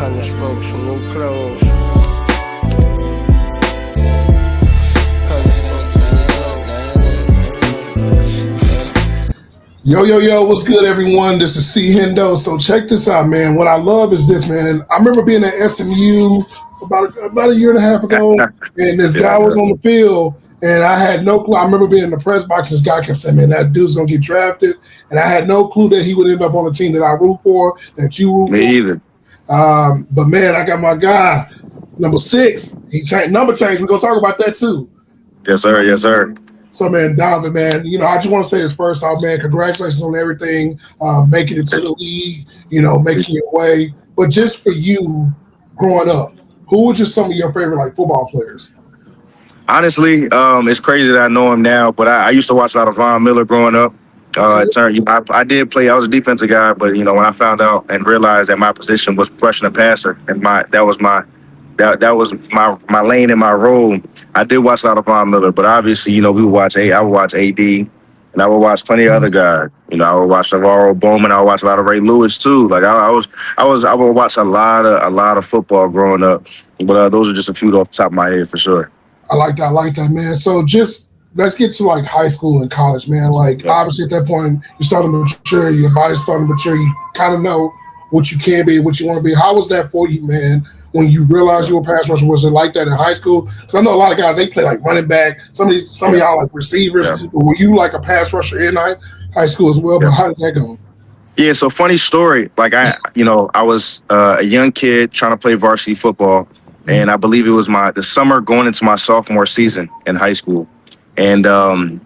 Kinda spoke some new clothes. Kinda spoke some new clothes. Yo, what's good, everyone? This is C. Hendo. So check this out, man. What I love is this, man. I remember being at SMU about a year and a half ago, and this guy was on the field, and I had no clue. I remember being in the press box, and this guy kept saying, man, that dude's going to get drafted, and I had no clue that he would end up on the team that I root for, that you root for. Me either. But, man, I got my guy, number 6. He changed number change. We're going to talk about that, too. Yes, sir. Yes, sir. So, man, Donovan, man, I just want to say this first off, man, congratulations on everything, making it to the league, making your way. But just for you growing up, who were just some of your favorite, football players? Honestly, it's crazy that I know him now, but I used to watch a lot of Von Miller growing up. I did play. I was a defensive guy, but, when I found out and realized that my position was rushing a passer, and that was my lane and my role, I did watch a lot of Von Miller, but obviously, I would watch AD, and I would watch plenty of other guys. I would watch Navarro Bowman. I would watch a lot of Ray Lewis too. I would watch a lot of football growing up. But those are just a few off the top of my head for sure. I like that, man. So just let's get to high school and college, man. Obviously at that point you're starting to mature, your body's starting to mature. You kind of know what you can be, what you want to be. How was that for you, man? When you realized you were a pass rusher, was it like that in high school? Because I know a lot of guys, they play running back. Some of y'all receivers. Yeah. But were you a pass rusher in high school as well? Yeah. But how did that go? Yeah, so funny story. I was a young kid trying to play varsity football, and I believe it was the summer going into my sophomore season in high school. And I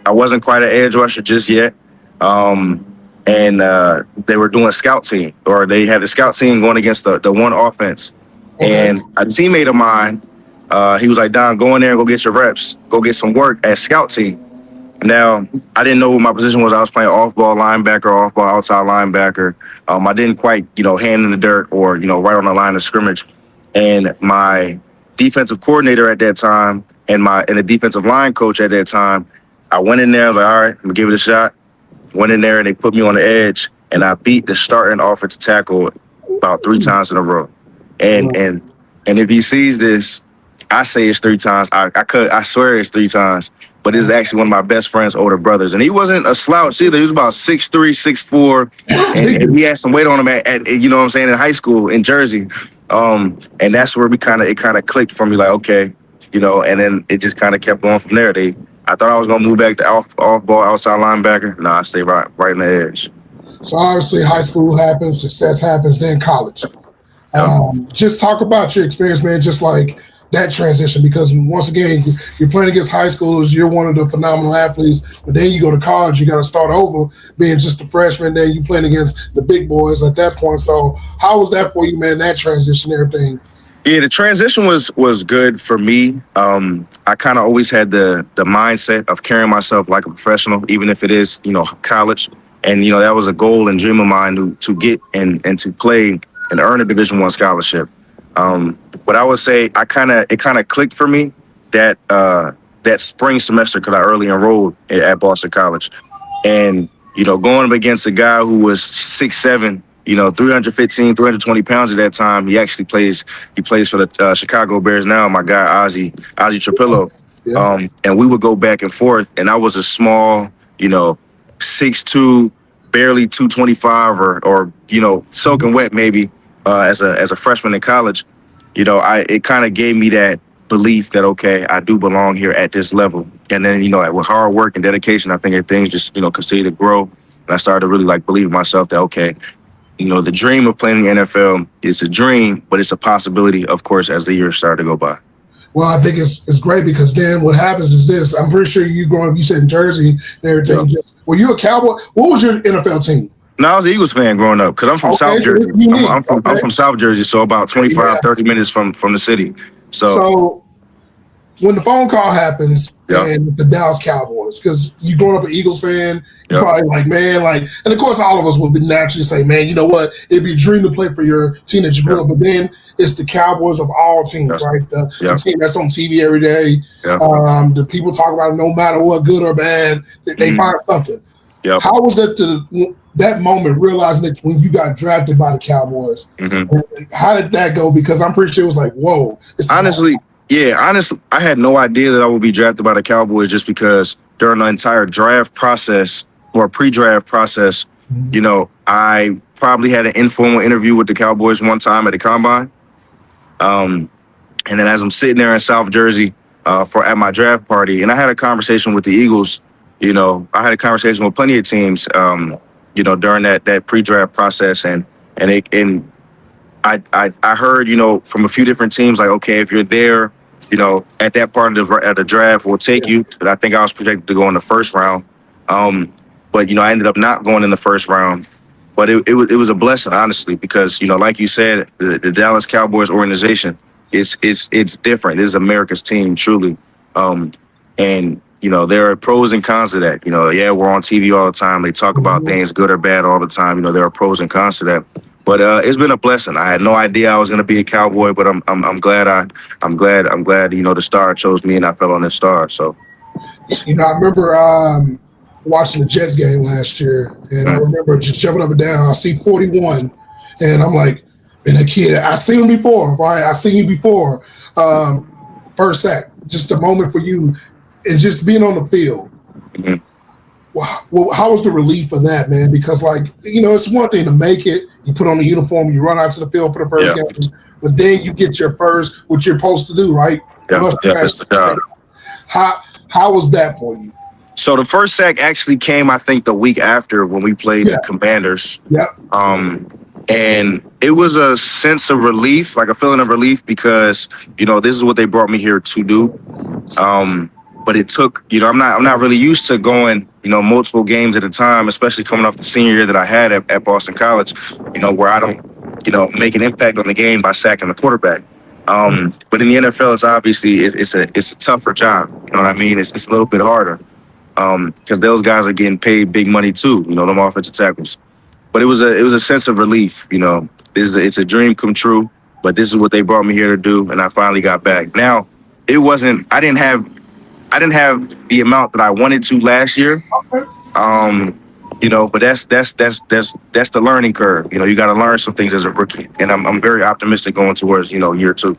wasn't quite an edge rusher just yet. And they were doing a scout team, or they had a scout team going against the one offense. Okay. And a teammate of mine, he was like, Don, go in there and go get your reps. Go get some work at scout team. Now, I didn't know what my position was. I was playing off-ball linebacker, off-ball outside linebacker. I didn't quite, hand in the dirt or, right on the line of scrimmage. And my defensive coordinator at that time and the defensive line coach at that time, I went in there, I was like, all right, I'm going to give it a shot. Went in there and they put me on the edge, and I beat the starting offensive tackle about 3 times in a row. And if he sees this, I say it's 3 times. I swear it's 3 times. But this is actually one of my best friend's older brothers, and he wasn't a slouch either. He was about 6'3", 6'4", and he had some weight on him at in high school in Jersey. And that's where it kind of clicked for me, okay, and then it just kind of kept going from there. I thought I was going to move back to off-ball, outside linebacker. No, I stayed right in the edge. So obviously high school happens, success happens, then college. Just talk about your experience, man, just that transition, because once again, you're playing against high schoolers, you're one of the phenomenal athletes, but then you go to college, you got to start over being just a freshman, then you playing against the big boys at that point. So how was that for you, man, that transition, everything? Yeah, the transition was good for me. I kind of always had the mindset of carrying myself like a professional, even if it is, college. And, that was a goal and dream of mine to get and to play and earn a Division I scholarship. But I would say it kind of clicked for me that spring semester, because I early enrolled at Boston College. And, going up against a guy who was 6'7", 315, 320 pounds at that time. He plays for the Chicago Bears now, my guy, Ozzie Trapillo. Yeah. And we would go back and forth, and I was a small, 6'2", barely 225 or soaking wet maybe as a freshman in college. It kind of gave me that belief that, okay, I do belong here at this level. And then, with hard work and dedication, I think things just, continue to grow. And I started to really believe in myself that, okay, the dream of playing in the NFL is a dream, but it's a possibility, of course, as the years start to go by. Well, I think it's great, because then what happens is this. I'm pretty sure you growing up, you said in Jersey and everything. Yeah. Were you a Cowboy? What was your NFL team? No, I was an Eagles fan growing up, because I'm from South Jersey. I'm from South Jersey, so about 25, 30 minutes from the city. So when the phone call happens and the Dallas Cowboys, because you growing up an Eagles fan, you're probably man, and of course all of us would be naturally say, man, you know what? It'd be a dream to play for your team that you grew up, but then it's the Cowboys of all teams, right? The team that's on TV every day. The people talk about it no matter what, good or bad, they find something. Yep. How was that moment realizing that when you got drafted by the Cowboys? How did that go? Because I'm pretty sure it was like, whoa. Honestly, I had no idea that I would be drafted by the Cowboys just because during the entire draft process or pre-draft process, I probably had an informal interview with the Cowboys one time at the Combine. And then as I'm sitting there in South Jersey at my draft party, and I had a conversation with the Eagles, I had a conversation with plenty of teams, during that pre-draft process, and I heard, from a few different teams, like, okay, if you're there, at that part of the draft, we'll take you. But I think I was projected to go in the first round. But I ended up not going in the first round. But it was a blessing, honestly, because like you said, the Dallas Cowboys organization, it's different. This is America's team, truly. And there are pros and cons to that. We're on TV all the time. They talk about things good or bad all the time. There are pros and cons to that. But it's been a blessing. I had no idea I was going to be a Cowboy, but I'm glad. I'm glad. The star chose me, and I fell on this star. So, I remember watching the Jets game last year, and I remember just jumping up and down. I see 41, and I'm like, and a kid, I seen him before, right? I seen you before. First sack, just a moment for you, and just being on the field. Well, how was the relief of that, man? Because, it's one thing to make it. You put on the uniform, you run out to the field for the first game, but then you get your first, what you're supposed to do, right? That's the job. How was that for you? So the first sack actually came, I think, the week after when we played the Commanders. And it was a sense of relief, like a feeling of relief, because this is what they brought me here to do. But it took, I'm not really used to going, multiple games at a time, especially coming off the senior year that I had at Boston College, where I don't, make an impact on the game by sacking the quarterback. But in the NFL, it's obviously it's a tougher job. You know what I mean? It's a little bit harder because those guys are getting paid big money too. Them offensive tackles. But it was a sense of relief. It's a dream come true. But this is what they brought me here to do, and I finally got back. Now, it wasn't. I didn't have the amount that I wanted to last year. But that's the learning curve. You got to learn some things as a rookie, and I'm very optimistic going towards year two.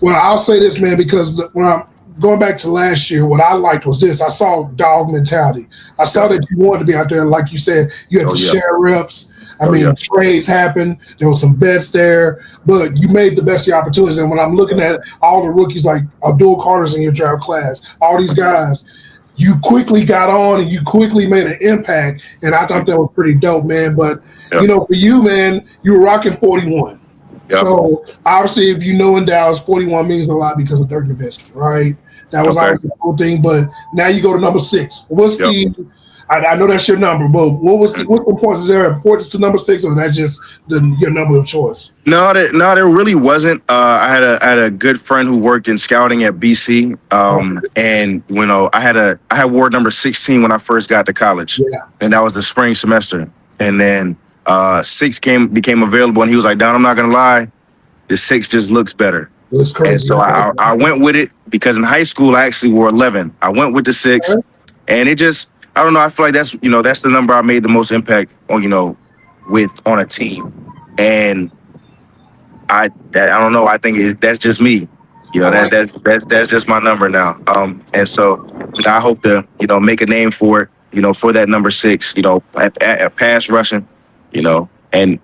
Well, I'll say this, man, because when I'm going back to last year, what I liked was this. I saw dog mentality. I saw that you wanted to be out there, like you said, you had to share reps. Trades happened. There was some bets there, but you made the best of your opportunities. And when I'm looking at all the rookies like Abdul Carter's in your draft class, all these guys, you quickly got on and you quickly made an impact. And I thought that was pretty dope, man. But, for you, man, you were rocking 41. So, obviously, if in Dallas, 41 means a lot because of Dirk Nowitzki, right? That was obviously the whole thing. But now you go to number 6. What's I know that's your number, but what's the importance? Is there importance to number 6, or is that just your number of choice? No, there really wasn't. I had a good friend who worked in scouting at BC, and I had ward number 16 when I first got to college, and that was the spring semester. And then 6 became available, and he was like, "Don, I'm not gonna lie, the 6 just looks better." It's crazy. And so I went with it because in high school I actually wore 11. I went with the 6, and it just. I don't know. I feel like that's the number I made the most impact on on a team, and I don't know. I think that's just me. That's just my number now. And so I hope to make a name for it. For that number 6. At pass rushing. And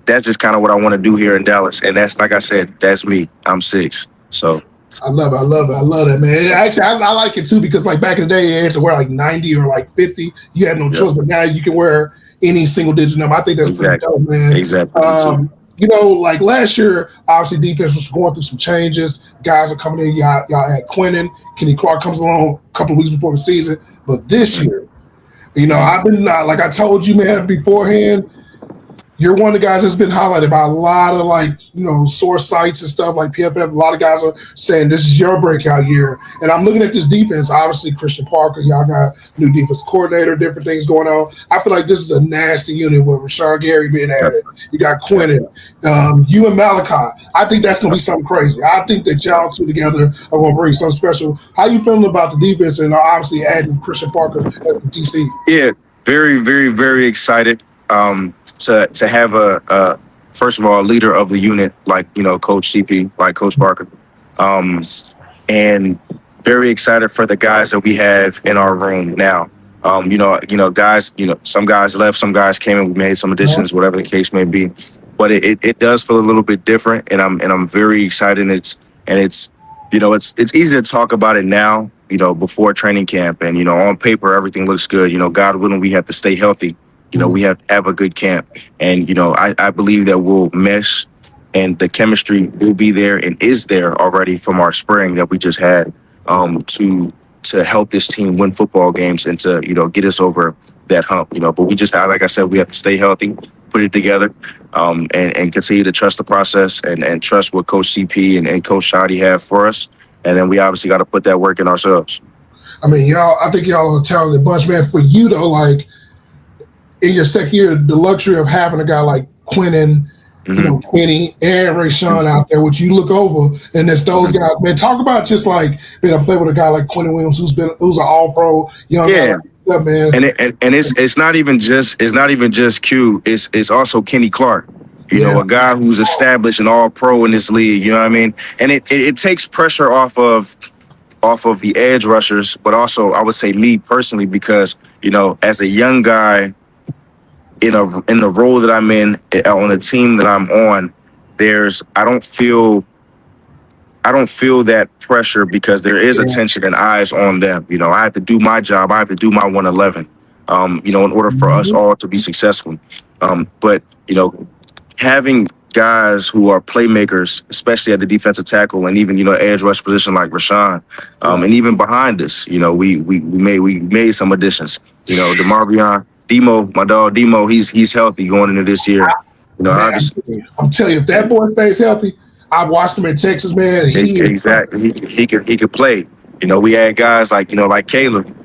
that's just kind of what I want to do here in Dallas. And that's, like I said, that's me. I'm 6. So. I love that, man. Actually, I like it too because back in the day, you had to wear 90 or 50. You had no choice, but now you can wear any single digit number. I think that's pretty dope, man. Exactly. Last year, obviously defense was going through some changes. Guys are coming in. Y'all had Quinnen. Kenny Clark comes along a couple of weeks before the season. But this year, I've been like I told you, man, beforehand. You're one of the guys that's been highlighted by a lot of source sites and stuff like PFF. A lot of guys are saying this is your breakout year. And I'm looking at this defense. Obviously, Christian Parker, y'all got new defense coordinator, different things going on. I feel like this is a nasty unit with Rashard Gary being added. You got Quinnen, you and Malachi. I think that's going to be something crazy. I think that y'all two together are going to bring something special. How you feeling about the defense and obviously adding Christian Parker at DC? Yeah. Very, very, very excited to have a first of all a leader of the unit like Coach CP, like Coach Barker, um, and very excited for the guys that we have in our room now. Guys, some guys left, some guys came and we made some additions, whatever the case may be. But it does feel a little bit different, and I'm very excited. It's easy to talk about it now, before training camp, and on paper everything looks good. God willing, we have to stay healthy. We have to have a good camp, and I believe that we'll mesh, and the chemistry will be there and is there already from our spring that we just had, to help this team win football games and to get us over that hump. But we just, like I said, we have to stay healthy, put it together, and continue to trust the process and trust what Coach CP and Coach Shoddy have for us. And then we obviously got to put that work in ourselves. I mean, I think y'all are a talented bunch, man. For you though, like in your second year, the luxury of having a guy like Quinnen, Kenny and Rayshawn out there, which you look over, and it's those guys, man. Talk about just like being able to play with a guy like Quinnen Williams, who's an All-Pro young guy. Like, man. And it's not even just Q. It's also Kenny Clark. A guy who's established and All-Pro in this league. You know what I mean? And it takes pressure off of the edge rushers, but also I would say me personally, because as a young guy in the role that I'm in on the team that I'm on, I don't feel that pressure because there is attention and eyes on them. I have to do my job. I have to do my 111. In order for us all to be successful. But having guys who are playmakers, especially at the defensive tackle and even edge rush position like Rashawn, and even behind us, we made some additions. DeMarvion, Demo, my dog Demo, he's healthy going into this year. Man, I'm telling you, if that boy stays healthy, I watched him in Texas, man. Exactly, he could play. We had guys like Caleb,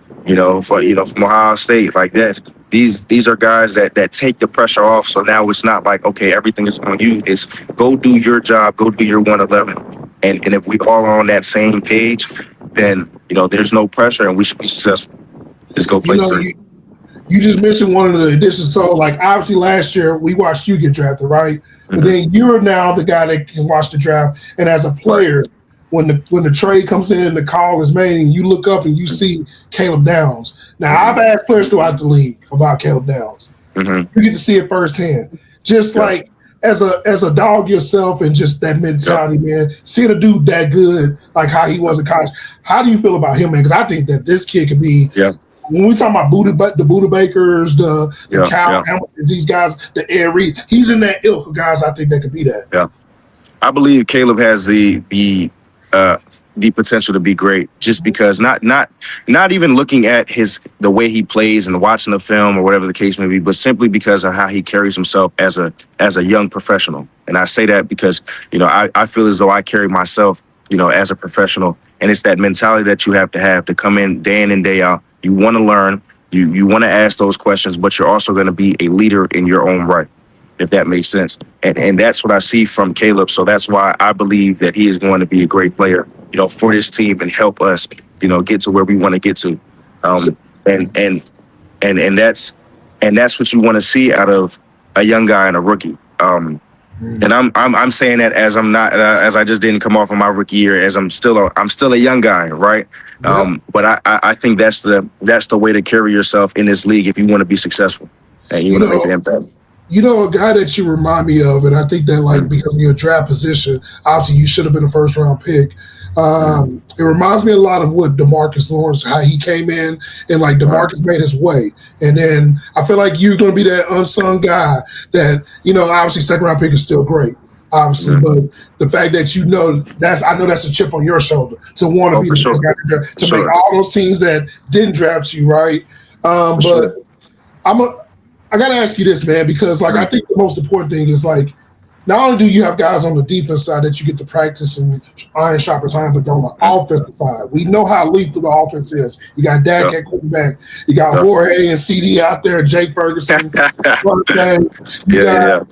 from Ohio State, like that. These are guys that take the pressure off. So now it's not like, okay, everything is on you. It's go do your job, go do your 111. And if we all are on that same page, then there's no pressure and we should be successful. Just go play free. You just mentioned one of the additions. So, like, obviously last year we watched you get drafted, right? But then you're now the guy that can watch the draft. And as a player, when the trade comes in and the call is made and you look up and you see Caleb Downs. Now, I've asked players throughout the league about Caleb Downs. You get to see it firsthand. Just like as a dog yourself and just that mentality, man, seeing a dude that good, like how he was in college. How do you feel about him, man? Because I think that this kid could be when we talk about the Buda Bakers, the Cal Hamiltons, these guys, the Ed Reed, he's in that ilk of guys I think that could be that. Yeah. I believe Caleb has the potential to be great, just because not even looking at the way he plays and watching the film or whatever the case may be, but simply because of how he carries himself as a young professional. And I say that because I feel as though I carry myself as a professional, and it's that mentality that you have to come in and day out. You want to learn, you want to ask those questions, but you're also going to be a leader in your own right, if that makes sense. And that's what I see from Caleb. So that's why I believe that he is going to be a great player, for this team and help us, get to where we want to get to. And that's what you want to see out of a young guy and a rookie. And I'm saying that as I just didn't come off of my rookie year, as I'm still a young guy, right? But I think that's the way to carry yourself in this league if you want to be successul and you want to make an impact. A guy that you remind me of, and I think that because of your draft position, obviously you should have been a first round pick. It reminds me a lot of what DeMarcus Lawrence, how he came in and DeMarcus made his way. And then I feel like you're going to be that unsung guy that, obviously second round pick is still great, obviously. But the fact that I know that's a chip on your shoulder to want to be the guy to make all those teams that didn't draft you, right? But I got to ask you this, man, because I think the most important thing is not only do you have guys on the defense side that you get to practice and iron sharpens iron, but on the offensive side, we know how lethal the offense is. You got Dak at quarterback. You got Jorge and CD out there, Jake Ferguson. You're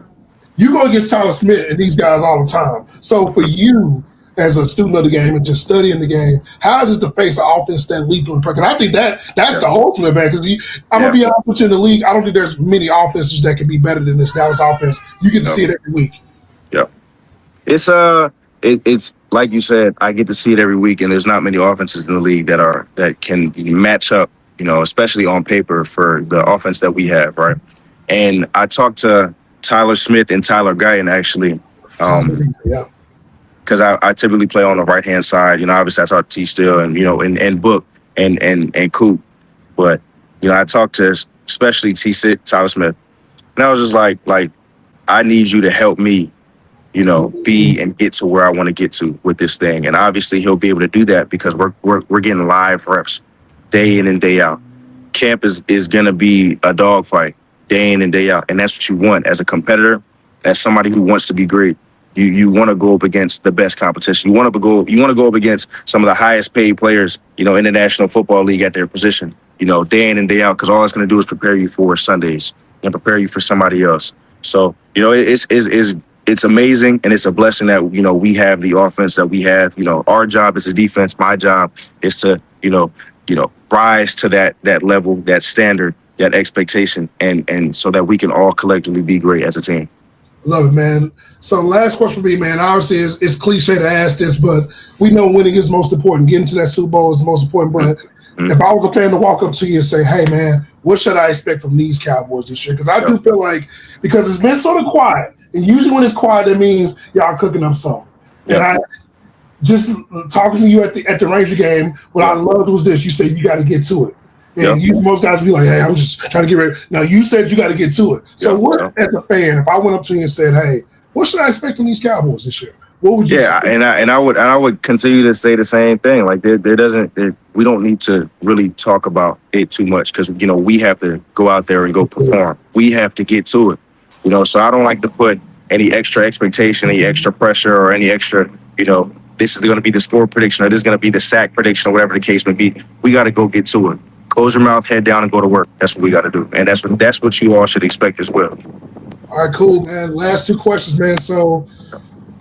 going against Tyler Smith and these guys all the time. So for you, as a student of the game and just studying the game, how is it to face an offense that lethal and perfect? I think that's the ultimate, man. Because I'm gonna be honest with you, in the league, I don't think there's many offenses that can be better than this Dallas offense. You get to see it every week. Yep. It's it's like you said, I get to see it every week, and there's not many offenses in the league that can match up, especially on paper for the offense that we have, right? And I talked to Tyler Smith and Tyler Guyton actually, Yeah. because I typically play on the right hand side. Obviously I talk to T Still and and Book and Coop, but I talked to especially Tyler Smith, and I was just like I need you to help me, be and get to where I want to get to with this thing. And obviously he'll be able to do that because we're getting live reps day in and day out. Camp is gonna be a dogfight day in and day out, and that's what you want as a competitor, as somebody who wants to be great. You want to go up against the best competition. You want to go up against some of the highest paid players, in the National Football League at their position, day in and day out, because all it's going to do is prepare you for Sundays and prepare you for somebody else. So, it's amazing, and it's a blessing that, we have the offense that we have. Our job is a defense. My job is to, rise to that level, that standard, that expectation, and so that we can all collectively be great as a team. Love it, man. So last question for me, man. Obviously, it's cliche to ask this, but we know winning is most important. Getting to that Super Bowl is the most important. But if I was a fan to walk up to you and say, hey, man, what should I expect from these Cowboys this year? Because I do feel like, because it's been sort of quiet, and usually when it's quiet, that means y'all cooking up something. And I just talking to you at the Ranger game, what I loved was this. You said you got to get to it. And most guys be like, hey, I'm just trying to get ready. Now, you said you got to get to it. So what, as a fan, if I went up to you and said, hey, what should I expect from these Cowboys this year? What would you say? And I would continue to say the same thing. Like we don't need to really talk about it too much, because we have to go out there and go perform. We have to get to it. So I don't like to put any extra expectation, any extra pressure, or any extra, this is going to be the score prediction, or this is going to be the sack prediction, or whatever the case may be. We got to go get to it. Close your mouth, head down, and go to work. That's what we got to do, and that's what you all should expect as well. All right, cool, man. Last two questions, man. So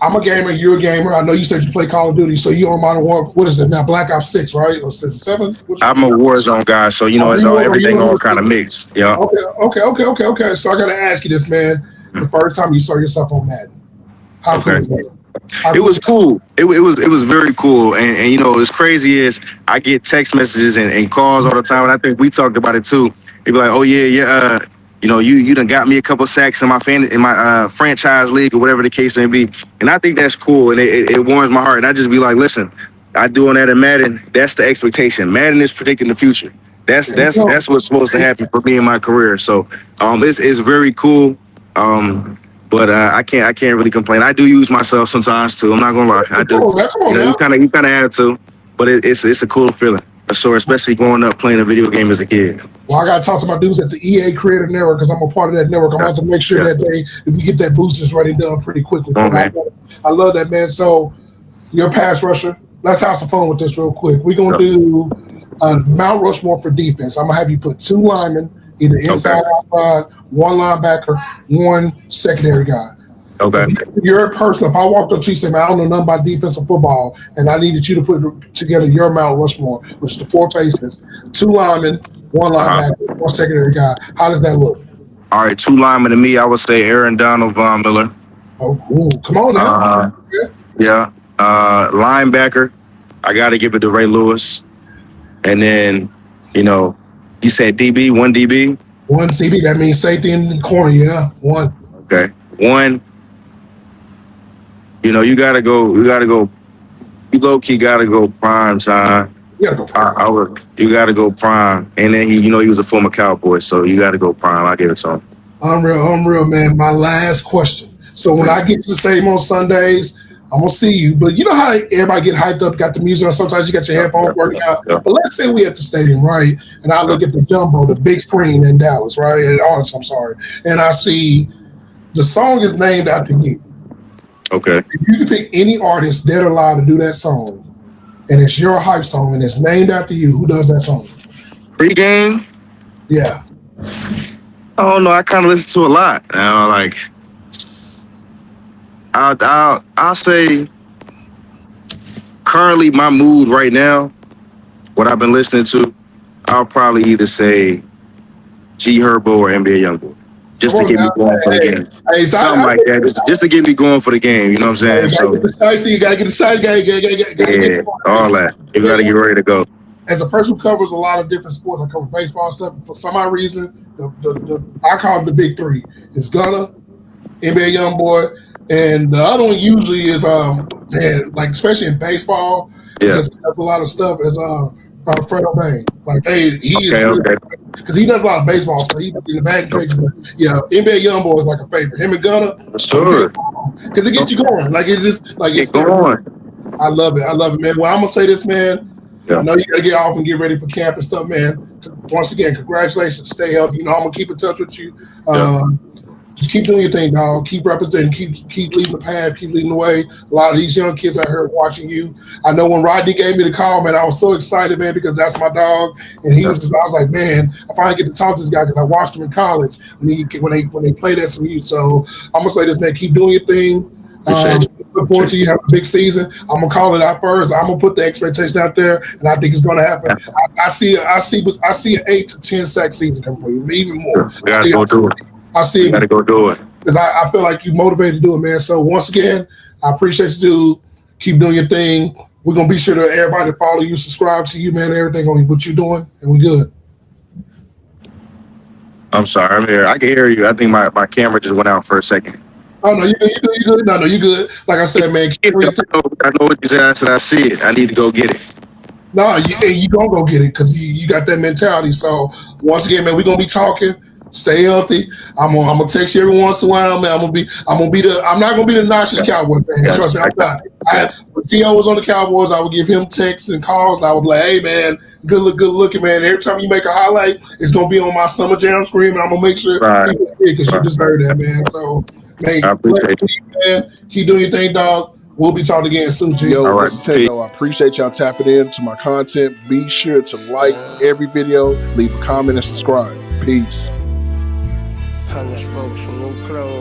I'm a gamer, you're a gamer. I know you said you play Call of Duty, so you on Modern Warfare. What is it now? Black Ops 6, right? Or 7? I'm a Warzone guy, so it's everything all kind of mixed. Yeah. Okay. So I got to ask you this, man. The first time you saw yourself on Madden, how cool was that? It was cool. It was very cool. And what's crazy is I get text messages and calls all the time. And I think we talked about it too. They be like, oh yeah, you done got me a couple sacks in my franchise league, or whatever the case may be. And I think that's cool, and it warms my heart. And I just be like, listen, I doing that in Madden. That's the expectation. Madden is predicting the future. That's what's supposed to happen for me in my career. So it's very cool. But I can't really complain. I do use myself sometimes too. I'm not gonna lie, I do. You kind of have to, but it's a cool feeling. So especially growing up playing a video game as a kid. Well, I gotta talk to my dudes at the EA Creator Network, because I'm a part of that network. I'm going to have to make sure that we get that boosters ready done pretty quickly. Okay. I love that, man. So you're a pass rusher. Let's have some fun with this real quick. We're gonna do Mount Rushmore for defense. I'm gonna have you put 2 linemen, either inside, outside, 1 linebacker, 1 secondary guy. Okay. Your person, if I walked up to you and said, man, I don't know nothing about defensive football, and I needed you to put together your Mount Rushmore, which is the 4 faces, 2 linemen, 1 linebacker, 1 secondary guy. How does that look? All right, 2 linemen to me, I would say Aaron Donald, Von Miller. Oh, cool. Come on now. Linebacker, I got to give it to Ray Lewis. And then, you said DB, 1 DB? 1 CB, that means safety in the corner, 1. Okay. 1, you gotta go. You low key gotta go prime time. You gotta go prime. You gotta go prime, and then he was a former Cowboy, so you gotta go prime. I give it to him. Unreal, man. My last question. So when I get to the stadium on Sundays, I'm gonna see you. But you know how everybody get hyped up, got the music on. Sometimes you got your headphones working out. But let's say we at the stadium, right? And I look at the jumbo, the big screen in Dallas, right? In Arlington, I'm sorry, and I see the song is named after you. Okay. If you can pick any artist dead or alive to do that song, and it's your hype song, and it's named after you, who does that song? Pre-game? Yeah. I don't know. I kind of listen to a lot. I'll say currently my mood right now, what I've been listening to, I'll probably either say G Herbo or NBA Youngboy. Just to Come on get me now. going for the game. Hey, so Something like that. Just to get me going for the game. You know what I'm saying? you gotta So, get the side, you gotta get the side, gotta get yeah, all that. You got to get ready to go. as a person who covers a lot of different sports. I cover baseball and stuff. For some odd reason, I call them the big three. It's Gunna, NBA Youngboy, and the other one usually is man, like especially in baseball Yeah. because he does a lot of stuff as Fred O'Bane. Like he is Okay. because he does a lot of baseball stuff. He does the batting cages. But yeah, NBA Youngboy is like a favorite. Him and Gunna, Sure. because it gets you going. Like it's just like Get going. I love it. I love it, man. Well, I'm gonna say this, man. Yeah. I know you gotta get off and get ready for camp and stuff, man. Once again, congratulations. Stay healthy. You know, I'm gonna keep in touch with you. Just keep doing your thing, dog. Keep representing. Keep leading the path. Keep leading the way. A lot of these young kids I heard watching you. I know when Rodney gave me the call, man, I was so excited, man, because that's my dog. And he was just, I was like, man, I finally get to talk to this guy because I watched him in college when they played at SMU. So I'm gonna say this, man. Keep doing your thing. Look forward to you having a big season. I'm gonna call it out first. I'm gonna put the expectation out there, and I think it's gonna happen. I see an 8 to 10 sack season coming for you, even more. We gotta go do it. I see. We gotta go do it. Because I feel like you motivated to do it, man. So once again, I appreciate you, dude. Keep doing your thing. We're gonna be sure to everybody follow you, subscribe to you, man. Everything on what you're doing, and we good. I'm sorry. I'm here. I can hear you. I think my camera just went out for a second. Oh no, you good. No, you good. Like I said, man. I know what you said. I said I see it. I need to go get it. No, you gonna go get it because you got that mentality. So once again, man, we're gonna be talking. Stay healthy. I'm gonna text you every once in a while, man. I'm not gonna be the nauseous Cowboy fan. Trust me, I'm not. When T.O. was on the Cowboys, I would give him texts and calls, and I would be like, hey man, good looking, man. Every time you make a highlight, it's gonna be on my Summer Jam screen, and I'm gonna make sure because you deserve that, man. So man, I appreciate you, man. Keep doing your thing, dog. We'll be talking again soon, G. Yo, All right. I appreciate y'all tapping into my content. Be sure to like every video, leave a comment, and subscribe. Peace. 100 folks from New Clothes.